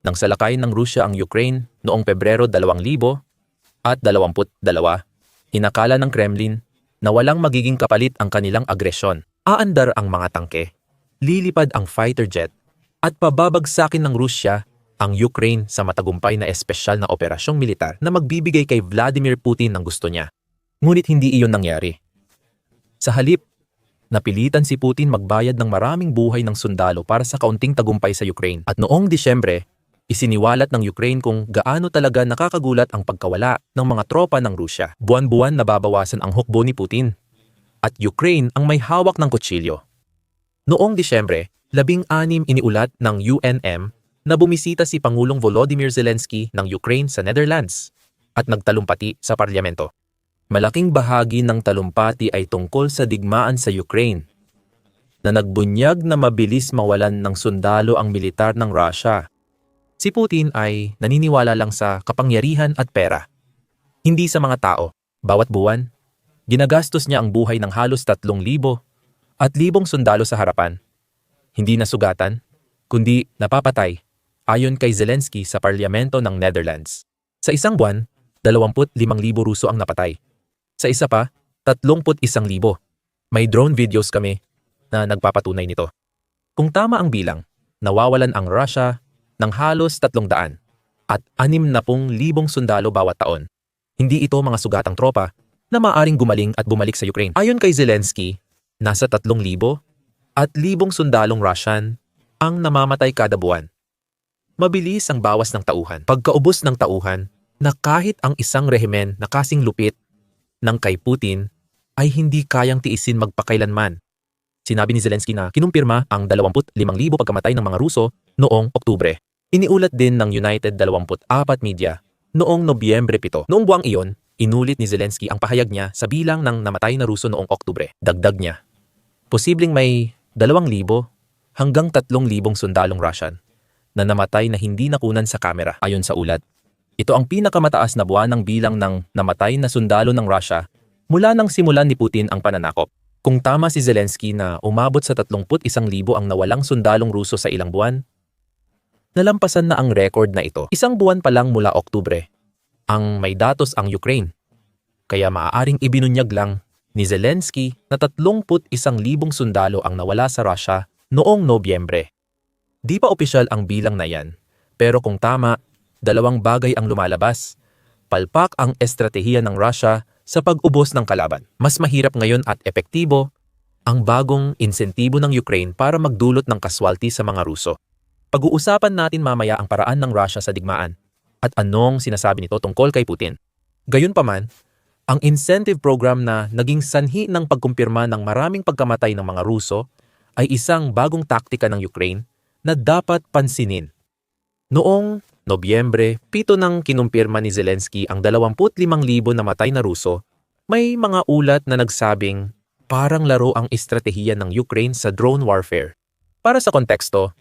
Nang salakayin ng Rusya ang Ukraine noong Pebrero 2022, inakala ng Kremlin na walang magiging kapalit ang kanilang agresyon. Aandar ang mga tangke, lilipad ang fighter jet, at pababagsakin ng Rusya ang Ukraine sa matagumpay na espesyal na operasyong militar na magbibigay kay Vladimir Putin ng gusto niya. Ngunit hindi iyon nangyari. Sa halip, napilitan si Putin magbayad ng maraming buhay ng sundalo para sa kaunting tagumpay sa Ukraine. At noong Disyembre, isiniwalat ng Ukraine kung gaano talaga nakakagulat ang pagkawala ng mga tropa ng Rusya. Buwan-buwan nababawasan ang hukbo ni Putin. At Ukraine ang may hawak ng kutsilyo. Noong Disyembre, 16 iniulat ng UNM na bumisita si Pangulong Volodymyr Zelensky ng Ukraine sa Netherlands at nagtalumpati sa parlamento. Malaking bahagi ng talumpati ay tungkol sa digmaan sa Ukraine na nagbunyag na mabilis mawalan ng sundalo ang militar ng Russia. Si Putin ay naniniwala lang sa kapangyarihan at pera, hindi sa mga tao. Bawat buwan, ginagastos niya ang buhay ng halos 3,000 at 1,000 sundalo sa harapan. Hindi nasugatan, kundi napapatay, ayon kay Zelensky sa parlamento ng Netherlands. Sa isang buwan, 25,000 Ruso ang napatay. Sa isa pa, 31,000. May drone videos kami na nagpapatunay nito. Kung tama ang bilang, nawawalan ang Russia ng halos 300 at 60,000 sundalo bawat taon. Hindi ito mga sugatang tropa na maaring gumaling at bumalik sa Ukraine. Ayon kay Zelensky, nasa 3,000 at 1,000 sundalong Russian ang namamatay kada buwan. Mabilis ang bawas ng tauhan. Pagkaubos ng tauhan na kahit ang isang rehimen na kasing lupit ng kay Putin ay hindi kayang tiisin magpakailanman. Sinabi ni Zelensky na kinumpirma ang 25,000 pagkamatay ng mga Ruso noong Oktubre. Iniulat din ng United 24 Media noong Nobyembre 7. Noong buwang iyon, inulit ni Zelensky ang pahayag niya sa bilang ng namatay na Ruso noong Oktubre. Dagdag niya, posibleng may 2,000 hanggang 3,000 sundalong Russian na namatay na hindi nakunan sa kamera. Ayon sa ulat, ito ang pinakamataas na buwanang bilang ng namatay na sundalo ng Russia mula nang simulan ni Putin ang pananakop. Kung tama si Zelensky na umabot sa 31,000 ang nawalang sundalong Ruso sa ilang buwan, nalampasan na ang record na ito. Isang buwan pa lang mula Oktubre ang may datos ang Ukraine. Kaya maaaring ibinunyag lang ni Zelensky na 31,000 sundalo ang nawala sa Russia noong Nobyembre. Di pa opisyal ang bilang na yan, pero kung tama, dalawang bagay ang lumalabas. Palpak ang estratehiya ng Russia sa pag-ubos ng kalaban. Mas mahirap ngayon at epektibo ang bagong insentibo ng Ukraine para magdulot ng kaswalti sa mga Ruso. Pag-uusapan natin mamaya ang paraan ng Russia sa digmaan at anong sinasabi nito tungkol kay Putin. Gayunpaman, ang incentive program na naging sanhi ng pagkumpirma ng maraming pagkamatay ng mga Ruso ay isang bagong taktika ng Ukraine na dapat pansinin. Noong Nobyembre, 7 nang kinumpirma ni Zelensky ang 25,000 namatay na Ruso, may mga ulat na nagsabing parang laro ang estratehiya ng Ukraine sa drone warfare. Para sa konteksto,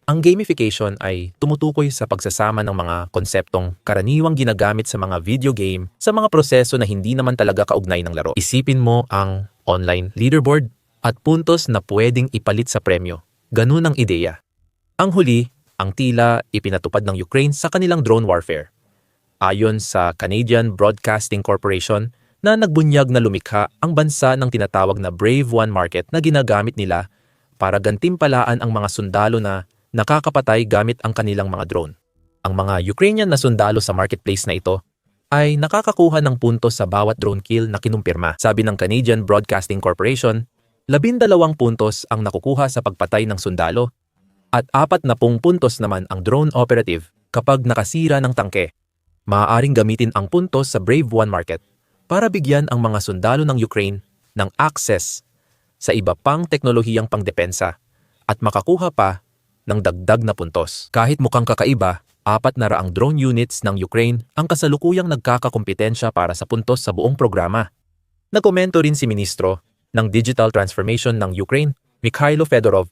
ang gamification ay tumutukoy sa pagsasama ng mga konseptong karaniwang ginagamit sa mga video game sa mga proseso na hindi naman talaga kaugnay ng laro. Isipin mo ang online leaderboard at puntos na pwedeng ipalit sa premyo. Ganun ang ideya. Ang huli, ang tila ipinatupad ng Ukraine sa kanilang drone warfare. Ayon sa Canadian Broadcasting Corporation na nagbunyag na lumikha ang bansa ng tinatawag na Brave One market na ginagamit nila para gantimpalaan ang mga sundalo na nakakapatay gamit ang kanilang mga drone. Ang mga Ukrainian na sundalo sa marketplace na ito ay nakakakuha ng puntos sa bawat drone kill na kinumpirma. Sabi ng Canadian Broadcasting Corporation, 12 puntos ang nakukuha sa pagpatay ng sundalo at 40 puntos naman ang drone operative kapag nakasira ng tangke. Maaaring gamitin ang puntos sa Brave One market para bigyan ang mga sundalo ng Ukraine ng access sa iba pang teknolohiyang pangdepensa at makakuha pa ng dagdag na puntos. Kahit mukhang kakaiba, 400 drone units ng Ukraine ang kasalukuyang nagkakakompetensya para sa puntos sa buong programa. Nagkomento rin si Ministro ng Digital Transformation ng Ukraine, Mikhailo Fedorov,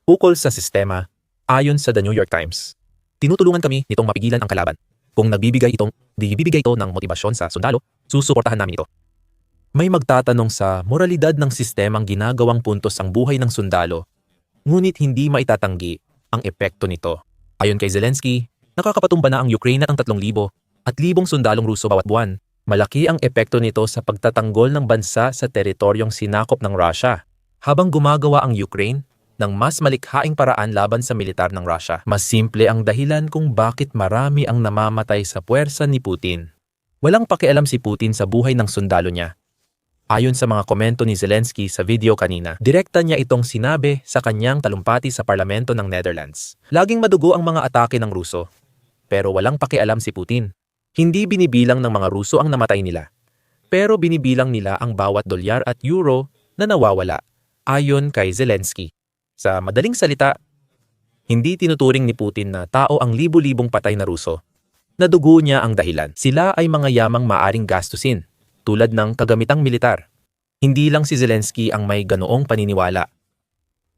ukol sa sistema. Ayon sa The New York Times, tinutulungan kami nitong mapigilan ang kalaban. Kung nagbibigay ito ng motibasyon sa sundalo, susuportahan namin ito. May magtatanong sa moralidad ng sistemang ginagawang puntos ang buhay ng sundalo, ngunit hindi maitatanggi ang epekto nito. Ayon kay Zelensky, Nakakapatumba na ang Ukraine at ang 3,000 at libong sundalong Ruso bawat buwan. Malaki ang epekto nito sa pagtatanggol ng bansa sa teritoryong sinakop ng Russia. Habang gumagawa ang Ukraine ng mas malikhaing paraan laban sa militar ng Russia, mas simple ang dahilan kung bakit marami ang namamatay sa puwersa ni Putin. Walang pakialam si Putin sa buhay ng sundalo niya. Ayon sa mga komento ni Zelensky sa video kanina, direkta niya itong sinabi sa kanyang talumpati sa parlamento ng Netherlands. Laging madugo ang mga atake ng Ruso, pero walang pakialam si Putin. Hindi binibilang ng mga Ruso ang namatay nila, pero binibilang nila ang bawat dolyar at euro na nawawala, ayon kay Zelensky. Sa madaling salita, hindi tinuturing ni Putin na tao ang libu-libong patay na Ruso. Nadugo niya ang dahilan. Sila ay mga yamang maaring gastusin, tulad ng kagamitang militar. Hindi lang si Zelensky ang may ganoong paniniwala.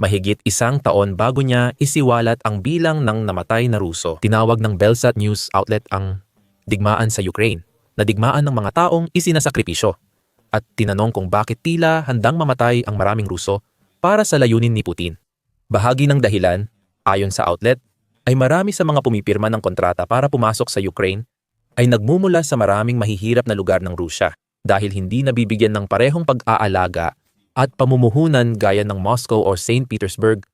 Mahigit 1 taon bago niya isiwalat ang bilang ng namatay na Ruso, tinawag ng Belsat News outlet ang digmaan sa Ukraine, na digmaan ng mga taong isinasakripisyo, at tinanong kung bakit tila handang mamatay ang maraming Ruso para sa layunin ni Putin. Bahagi ng dahilan, ayon sa outlet, ay marami sa mga pumipirma ng kontrata para pumasok sa Ukraine ay nagmumula sa maraming mahihirap na lugar ng Rusya dahil hindi nabibigyan ng parehong pag-aalaga at pamumuhunan gaya ng Moscow o St. Petersburg.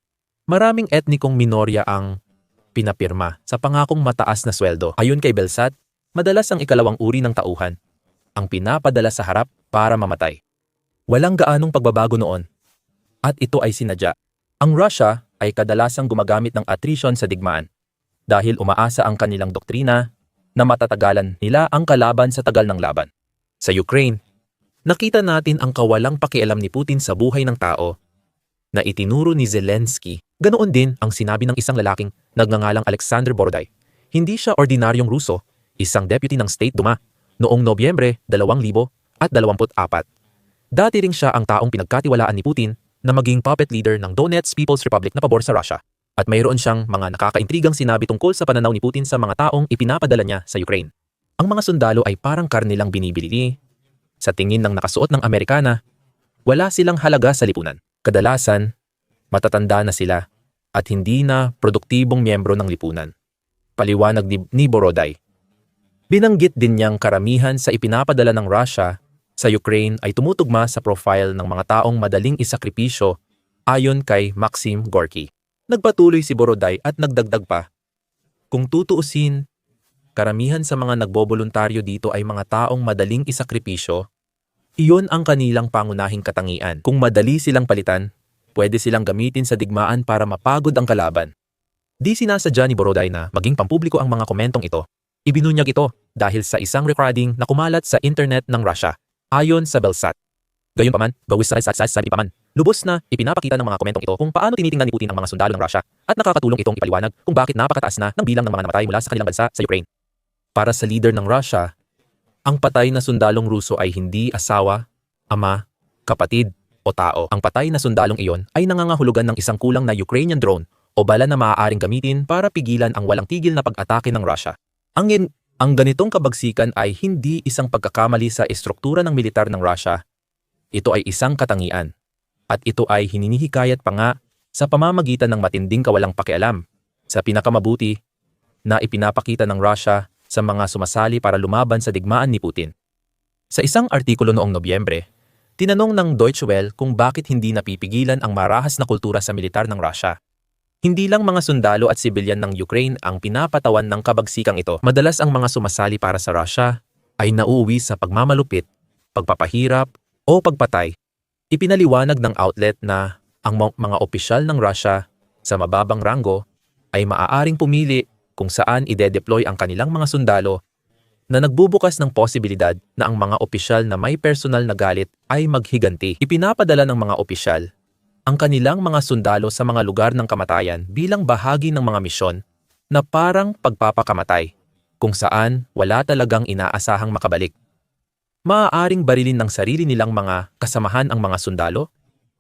Maraming etnikong minorya ang pinapirma sa pangakong mataas na sweldo. Ayon kay Belsat, madalas ang ikalawang uri ng tauhan ang pinapadala sa harap para mamatay. Walang gaanong pagbabago noon, at ito ay sinadya. Ang Russia ay kadalasang gumagamit ng attrition sa digmaan dahil umaasa ang kanilang doktrina na matatagalan nila ang kalaban sa tagal ng laban. Sa Ukraine, nakita natin ang kawalang pakialam ni Putin sa buhay ng tao na itinuro ni Zelensky. Ganoon din ang sinabi ng isang lalaking nagngangalang Alexander Boroday. Hindi siya ordinaryong Ruso, isang deputy ng State Duma noong Nobyembre 2024. Dati ring siya ang taong pinagkatiwalaan ni Putin na maging puppet leader ng Donetsk People's Republic na pabor sa Russia. At mayroon siyang mga nakakaintrigang sinabi tungkol sa pananaw ni Putin sa mga taong ipinapadala niya sa Ukraine. Ang mga sundalo ay parang karne lang binibili. Sa tingin ng nakasuot ng Amerikana, wala silang halaga sa lipunan. Kadalasan, matatanda na sila at hindi na produktibong miyembro ng lipunan. Paliwanag ni Boroday. Binanggit din niyang karamihan sa ipinapadala ng Russia sa Ukraine ay tumutugma sa profile ng mga taong madaling isakripisyo ayon kay Maxim Gorky. Nagpatuloy si Boroday at nagdagdag pa, kung tutuusin, karamihan sa mga nagboboluntaryo dito ay mga taong madaling isakripisyo. Iyon ang kanilang pangunahing katangian. Kung madali silang palitan, pwede silang gamitin sa digmaan para mapagod ang kalaban. Di sinasadya ni Boroday na maging pampubliko ang mga komentong ito. Ibinunyag ito dahil sa isang recording na kumalat sa internet ng Russia, ayon sa Belsat. Gayunpaman, gawis sa sabi pa man, lubos na ipinapakita ng mga komentong ito kung paano tinitingnan ni Putin ang mga sundalo ng Russia at nakakatulong itong ipaliwanag kung bakit napakataas na ng bilang ng mga namatay mula sa kanilang bansa sa Ukraine. Para sa leader ng Russia, ang patay na sundalong Ruso ay hindi asawa, ama, kapatid o tao. Ang patay na sundalong iyon ay nangangahulugan ng isang kulang na Ukrainian drone o bala na maaaring gamitin para pigilan ang walang tigil na pag-atake ng Russia. Ang ganitong kabagsikan ay hindi isang pagkakamali sa estruktura ng militar ng Russia. Ito ay isang katangian. At ito ay hininihikayat pa nga sa pamamagitan ng matinding kawalang pakialam sa pinakamabuti na ipinapakita ng Russia sa mga sumasali para lumaban sa digmaan ni Putin. Sa isang artikulo noong Nobyembre, tinanong ng Deutsche Welle kung bakit hindi napipigilan ang marahas na kultura sa militar ng Russia. Hindi lang mga sundalo at sibilyan ng Ukraine ang pinapatawan ng kabagsikang ito. Madalas ang mga sumasali para sa Russia ay nauuwi sa pagmamalupit, pagpapahirap o pagpatay. Ipinaliwanag ng outlet na ang mga opisyal ng Russia sa mababang ranggo ay maaaring pumili kung saan ide-deploy ang kanilang mga sundalo na nagbubukas ng posibilidad na ang mga opisyal na may personal na galit ay maghiganti. Ipinapadala ng mga opisyal ang kanilang mga sundalo sa mga lugar ng kamatayan bilang bahagi ng mga misyon na parang pagpapakamatay kung saan wala talagang inaasahang makabalik. Maaaring barilin ng sarili nilang mga kasamahan ang mga sundalo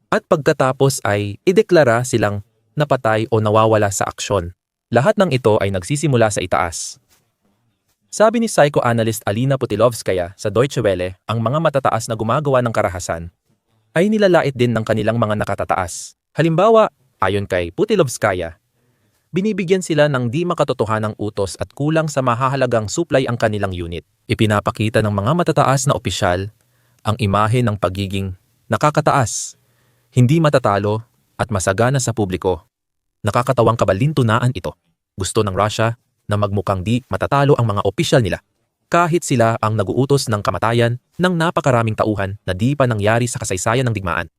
at pagkatapos ay ideklara silang napatay o nawawala sa aksyon. Lahat ng ito ay nagsisimula sa itaas. Sabi ni psychoanalyst Alina Putilovskaya sa Deutsche Welle, ang mga matataas na gumagawa ng karahasan ay nilalait din ng kanilang mga nakatataas. Halimbawa, ayon kay Putilovskaya, Binibigyan sila ng di makatotohanang utos at kulang sa mahahalagang supply ang kanilang unit. Ipinapakita ng mga matataas na opisyal ang imahe ng pagiging nakakataas, hindi matatalo at masagana sa publiko. Nakakatawang kabalintunaan ito. Gusto ng Russia na magmukhang di matatalo ang mga opisyal nila, kahit sila ang naguutos ng kamatayan ng napakaraming tauhan na di pa nangyari sa kasaysayan ng digmaan.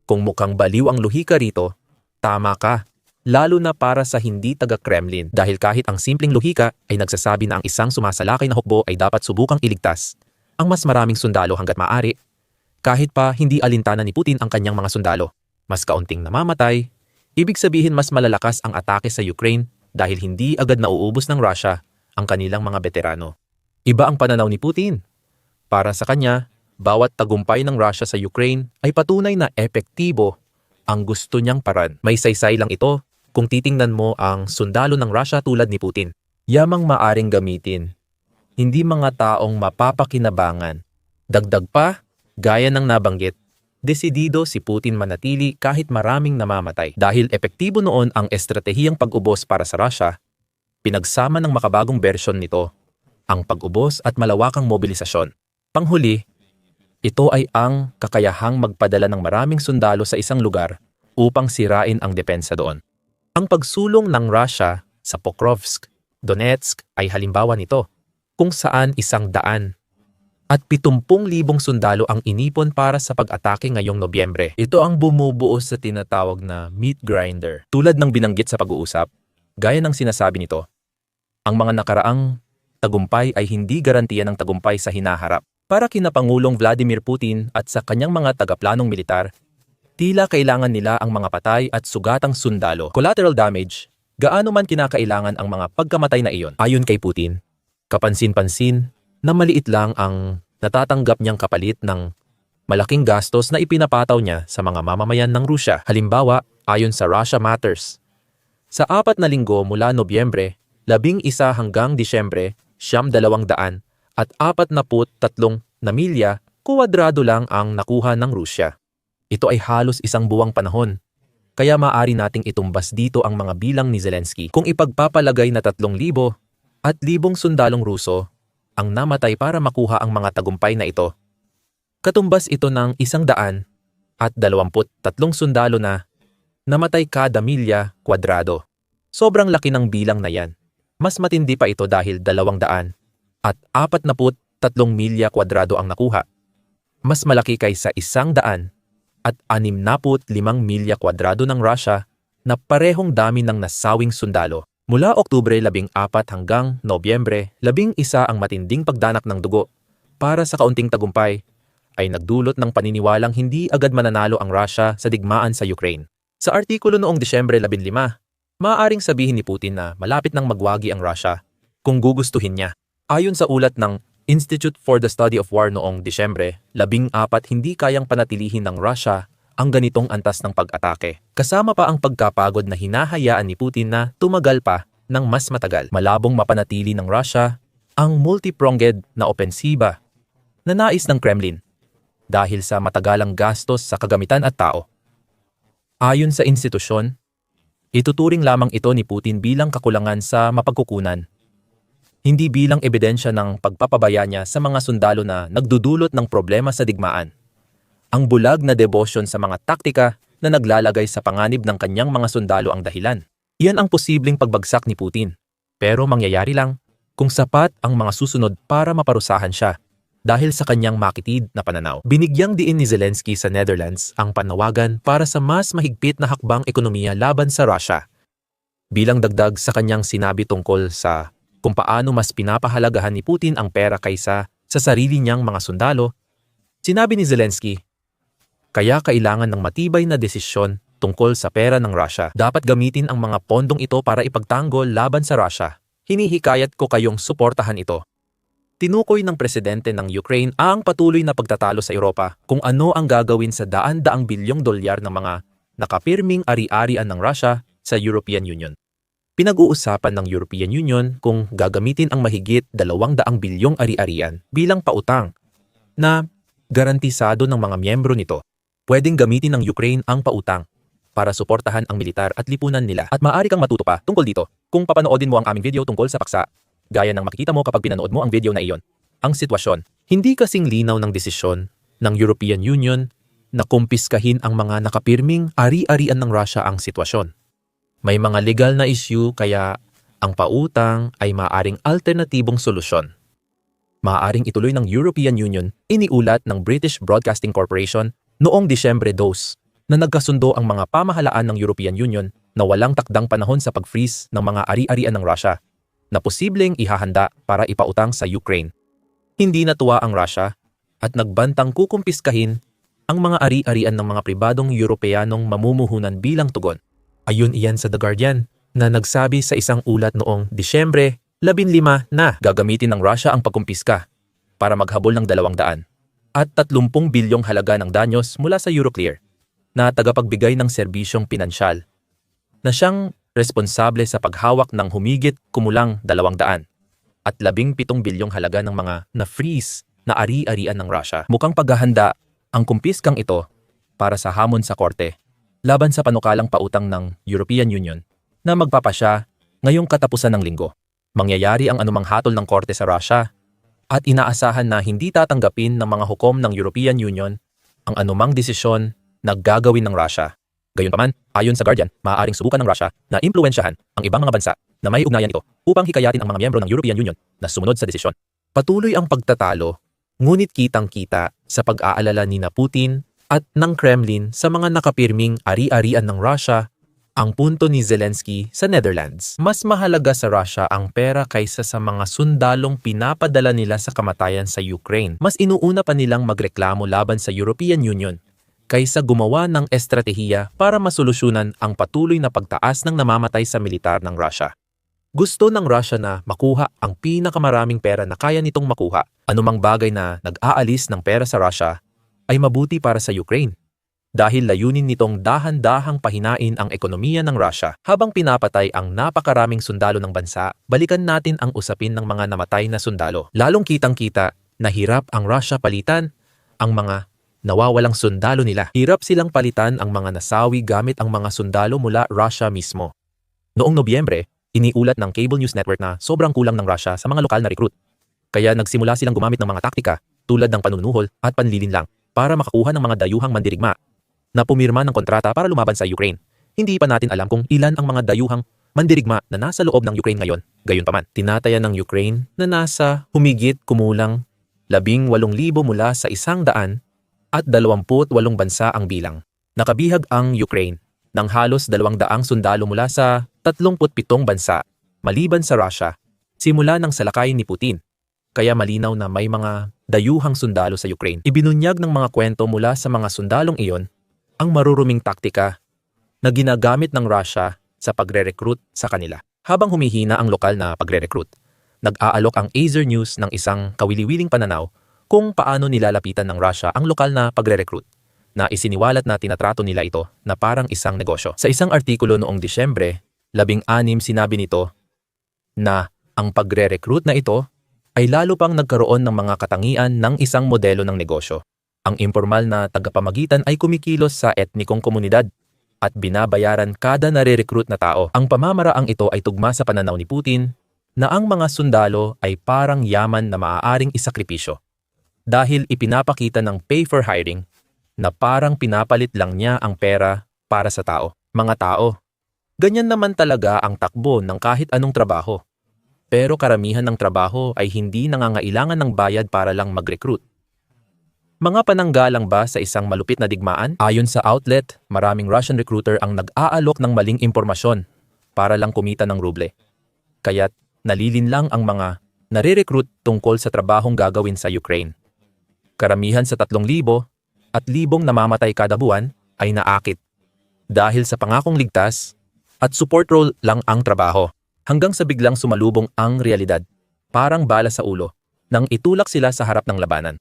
Kung mukhang baliw ang lohika rito, tama ka. Lalo na para sa hindi taga-Kremlin dahil kahit ang simpleng lohika ay nagsasabi na ang isang sumasalakay na hukbo ay dapat subukang iligtas ang mas maraming sundalo hanggat maaari, kahit pa hindi alintana ni Putin ang kanyang mga sundalo. Mas kaunting namamatay, ibig sabihin mas malalakas ang atake sa Ukraine dahil hindi agad nauubos ng Russia ang kanilang mga veterano. Iba ang pananaw ni Putin. Para sa kanya, bawat tagumpay ng Russia sa Ukraine ay patunay na epektibo ang gusto niyang paraan. May saysay lang ito kung titingnan mo ang sundalo ng Russia tulad ni Putin. Yamang maaring gamitin, hindi mga taong mapapakinabangan. Dagdag pa, gaya ng nabanggit, desidido si Putin manatili kahit maraming namamatay. Dahil epektibo noon ang estratehiyang pag-ubos para sa Russia, pinagsama ng makabagong bersyon nito, ang pag-ubos at malawakang mobilisasyon. Panghuli, ito ay ang kakayahang magpadala ng maraming sundalo sa isang lugar upang sirain ang depensa doon. Ang pagsulong ng Russia sa Pokrovsk, Donetsk ay halimbawa nito, kung saan 100 at 70,000 sundalo ang inipon para sa pag-atake ngayong Nobyembre. Ito ang bumubuo sa tinatawag na meat grinder. Tulad ng binanggit sa pag-uusap, gaya ng sinasabi nito, ang mga nakaraang tagumpay ay hindi garantiya ng tagumpay sa hinaharap. Para kina Pangulong Vladimir Putin at sa kanyang mga tagaplanong militar, tila kailangan nila ang mga patay at sugatang sundalo. Collateral damage, gaano man kinakailangan ang mga pagkamatay na iyon. Ayon kay Putin, kapansin-pansin na maliit lang ang natatanggap niyang kapalit ng malaking gastos na ipinapataw niya sa mga mamamayan ng Rusya. Halimbawa, ayon sa Russia Matters, sa 4 na linggo mula Nobyembre, 11 hanggang Disyembre, 200 at 43 na milya kuwadrado lang ang nakuha ng Rusya. Ito ay halos isang buwang panahon, kaya maaari nating itumbas dito ang mga bilang ni Zelensky kung ipagpapalagay na 3,000 at 1,000 sundalong Ruso ang namatay para makuha ang mga tagumpay na ito. Katumbas ito ng 100 at 23 sundalo na namatay kada milya kwadrado. Sobrang laki ng bilang na yan. Mas matindi pa ito dahil 200 at 43 milya kwadrado ang nakuha. Mas malaki kaysa 100 at 65 milya kwadrado ng Russia na parehong dami ng nasawing sundalo. Mula Oktubre 14 hanggang Nobyembre 11 ang matinding pagdanak ng dugo para sa kaunting tagumpay ay nagdulot ng paniniwalang hindi agad mananalo ang Russia sa digmaan sa Ukraine. Sa artikulo noong Disyembre 15, maaaring sabihin ni Putin na malapit nang magwagi ang Russia kung gugustuhin niya. Ayon sa ulat ng Institute for the Study of War noong Disyembre 14, hindi kayang panatilihin ng Russia ang ganitong antas ng pag-atake. Kasama pa ang pagkapagod na hinahayaan ni Putin na tumagal pa ng mas matagal. Malabong mapanatili ng Russia ang multi-pronged na opensiba na nais ng Kremlin dahil sa matagalang gastos sa kagamitan at tao. Ayon sa institusyon, ituturing lamang ito ni Putin bilang kakulangan sa mapagkukunan, hindi bilang ebidensya ng pagpapabaya niya sa mga sundalo na nagdudulot ng problema sa digmaan. Ang bulag na debosyon sa mga taktika na naglalagay sa panganib ng kanyang mga sundalo ang dahilan. Iyan ang posibleng pagbagsak ni Putin. Pero mangyayari lang kung sapat ang mga susunod para maparusahan siya dahil sa kanyang makitid na pananaw. Binigyang diin ni Zelensky sa Netherlands ang panawagan para sa mas mahigpit na hakbang ekonomiya laban sa Russia. Bilang dagdag sa kanyang sinabi tungkol sa kung paano mas pinapahalagahan ni Putin ang pera kaysa sa sarili niyang mga sundalo, sinabi ni Zelensky, kaya kailangan ng matibay na desisyon tungkol sa pera ng Russia. Dapat gamitin ang mga pondong ito para ipagtanggol laban sa Russia. Hinihikayat ko kayong suportahan ito. Tinukoy ng presidente ng Ukraine ang patuloy na pagtatalo sa Europa kung ano ang gagawin sa daan-daang bilyong dolyar ng mga nakapirming ari-arian ng Russia sa European Union. Pinag-uusapan ng European Union kung gagamitin ang mahigit 200 bilyong ari-arian bilang pautang na garantisado ng mga miyembro nito. Pwedeng gamitin ng Ukraine ang pautang para suportahan ang militar at lipunan nila. At maaari kang matuto pa tungkol dito kung papanoodin mo ang aming video tungkol sa paksa, gaya ng makikita mo kapag pinanood mo ang video na iyon. Ang sitwasyon, hindi kasing linaw ng desisyon ng European Union na kumpiskahin ang mga nakapirming ari-arian ng Russia ang sitwasyon. May mga legal na issue kaya ang pautang ay maaring alternatibong solusyon. Maaaring ituloy ng European Union, iniulat ng British Broadcasting Corporation noong Disyembre 2 na nagkasundo ang mga pamahalaan ng European Union na walang takdang panahon sa pag-freeze ng mga ari-arian ng Russia na posibleng ihahanda para ipautang sa Ukraine. Hindi natuwa ang Russia at nagbantang kukumpiskahin ang mga ari-arian ng mga pribadong Europeanong mamumuhunan bilang tugon. Ayun iyan sa The Guardian na nagsabi sa isang ulat noong Disyembre 15 na gagamitin ng Russia ang pagkumpiska para maghabol ng 200 at 30 bilyong halaga ng danyos mula sa Euroclear na tagapagbigay ng serbisyong pinansyal na siyang responsable sa paghawak ng humigit kumulang 200 at 17 bilyong halaga ng mga na-freeze na ari-arian ng Russia. Mukhang paghahanda ang kumpiskang ito para sa hamon sa korte laban sa panukalang pautang ng European Union na magpapasya ngayong katapusan ng linggo. Mangyayari ang anumang hatol ng korte sa Russia at inaasahan na hindi tatanggapin ng mga hukom ng European Union ang anumang desisyon na gagawin ng Russia. Gayunpaman, ayon sa Guardian, maaaring subukan ng Russia na impluwensyahan ang ibang mga bansa na may ugnayan ito upang hikayatin ang mga miyembro ng European Union na sumunod sa desisyon. Patuloy ang pagtatalo, ngunit kitang-kita sa pag-aalala ni Putin at ng Kremlin sa mga nakapirming ari-arian ng Russia. Ang punto ni Zelensky sa Netherlands. Mas mahalaga sa Russia ang pera kaysa sa mga sundalong pinapadala nila sa kamatayan sa Ukraine. Mas inuuna pa nilang magreklamo laban sa European Union kaysa gumawa ng estratehiya para masolusyonan ang patuloy na pagtaas ng namamatay sa militar ng Russia. Gusto ng Russia na makuha ang pinakamaraming pera na kaya nitong makuha. Anumang bagay na nag-aalis ng pera sa Russia ay mabuti para sa Ukraine. Dahil layunin nitong dahan-dahang pahinain ang ekonomiya ng Russia habang pinapatay ang napakaraming sundalo ng bansa. Balikan natin ang usapin ng mga namatay na sundalo. Lalong kitang-kita na hirap ang Russia palitan ang mga nawawalang sundalo nila. Hirap silang palitan ang mga nasawi gamit ang mga sundalo mula Russia mismo. Noong Nobyembre, iniulat ng Cable News Network na sobrang kulang ng Russia sa mga lokal na recruit. Kaya nagsimula silang gumamit ng mga taktika tulad ng panunuhol at panlilinlang para makakuha ng mga dayuhang mandirigma na pumirma ng kontrata para lumaban sa Ukraine. Hindi pa natin alam kung ilan ang mga dayuhang mandirigma na nasa loob ng Ukraine ngayon. Gayunpaman, tinataya ng Ukraine na nasa humigit kumulang 18,000 mula sa 100 at 28 bansa ang bilang. Nakabihag ang Ukraine ng halos 200 sundalo mula sa 37 bansa, maliban sa Russia, simula ng salakayin ni Putin. Kaya malinaw na may mga dayuhang sundalo sa Ukraine. Ibinunyag ng mga kwento mula sa mga sundalong iyon ang maruruming taktika na ginagamit ng Russia sa pagre-recruit sa kanila. Habang humihina ang lokal na pagre-recruit, nag-aalok ang Azer News ng isang kawili-wiling pananaw kung paano nilalapitan ng Russia ang lokal na pagre-recruit na isiniwalat na tinatrato nila ito na parang isang negosyo. Sa isang artikulo noong Disyembre 16 sinabi nito na ang pagre-recruit na ito ay lalo pang nagkaroon ng mga katangian ng isang modelo ng negosyo. Ang impormal na tagapamagitan ay kumikilos sa etnikong komunidad at binabayaran kada nare-recruit na tao. Ang pamamaraang ito ay tugma sa pananaw ni Putin na ang mga sundalo ay parang yaman na maaaring isakripisyo dahil ipinapakita ng pay for hiring na parang pinapalit lang niya ang pera para sa tao. Mga tao, ganyan naman talaga ang takbo ng kahit anong trabaho. Pero karamihan ng trabaho ay hindi nangangailangan ng bayad para lang mag-recruit. Mga pananggalang ba sa isang malupit na digmaan? Ayon sa outlet, maraming Russian recruiter ang nag-aalok ng maling impormasyon para lang kumita ng ruble. Kaya't nalilinlang ang mga nare-recruit tungkol sa trabahong gagawin sa Ukraine. Karamihan sa 3,000 at 1,000 namamatay kada buwan ay naakit dahil sa pangakong ligtas at support role lang ang trabaho hanggang sa biglang sumalubong ang realidad, parang bala sa ulo, nang itulak sila sa harap ng labanan.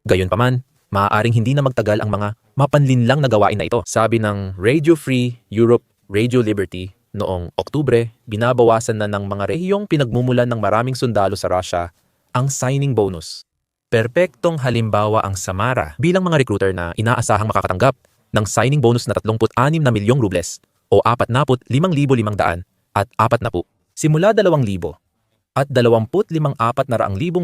Gayunpaman, maaaring hindi na magtagal ang mga mapanlinlang na gawain na ito. Sabi ng Radio Free Europe, Radio Liberty, noong Oktubre, binabawasan na ng mga rehiyong pinagmumulan ng maraming sundalo sa Russia ang signing bonus. Perpektong halimbawa ang Samara bilang mga recruiter na inaasahang makakatanggap ng signing bonus na 36 na milyong rubles o 45,500 at 40. Simula 2,000 at 25,400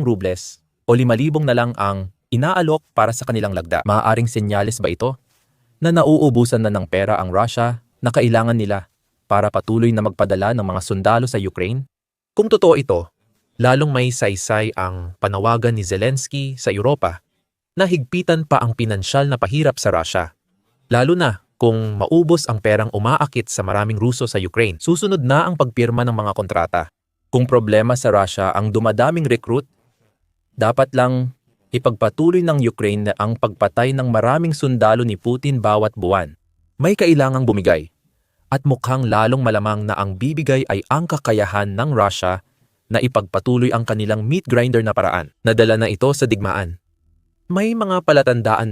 rubles o 5,000 na lang ang inaalok para sa kanilang lagda. Maaaring senyales ba ito na nauubusan na ng pera ang Russia na kailangan nila para patuloy na magpadala ng mga sundalo sa Ukraine? Kung totoo ito, lalong may saysay ang panawagan ni Zelensky sa Europa na higpitan pa ang pinansyal na pahirap sa Russia. Lalo na kung maubos ang perang umaakit sa maraming Ruso sa Ukraine. Susunod na ang pagpirma ng mga kontrata. Kung problema sa Russia ang dumadaming recruit, dapat lang ipagpatuloy ng Ukraine na ang pagpatay ng maraming sundalo ni Putin bawat buwan. May kailangang bumigay. At mukhang lalong malamang na ang bibigay ay ang kakayahan ng Russia na ipagpatuloy ang kanilang meat grinder na paraan. Nadala na ito sa digmaan. May mga palatandaan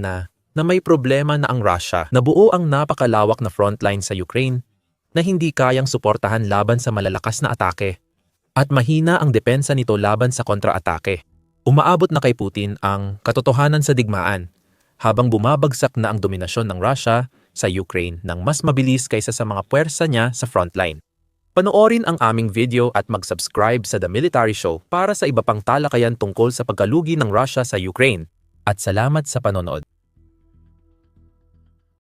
na may problema na ang Russia na buo ang napakalawak na frontline sa Ukraine na hindi kayang suportahan laban sa malalakas na atake at mahina ang depensa nito laban sa kontra-atake. Umaabot na kay Putin ang katotohanan sa digmaan habang bumabagsak na ang dominasyon ng Russia sa Ukraine ng mas mabilis kaysa sa mga puwersa niya sa frontline. Panoorin ang aming video at mag-subscribe sa The Military Show para sa iba pang talakayan tungkol sa pagkalugi ng Russia sa Ukraine. At salamat sa panonood.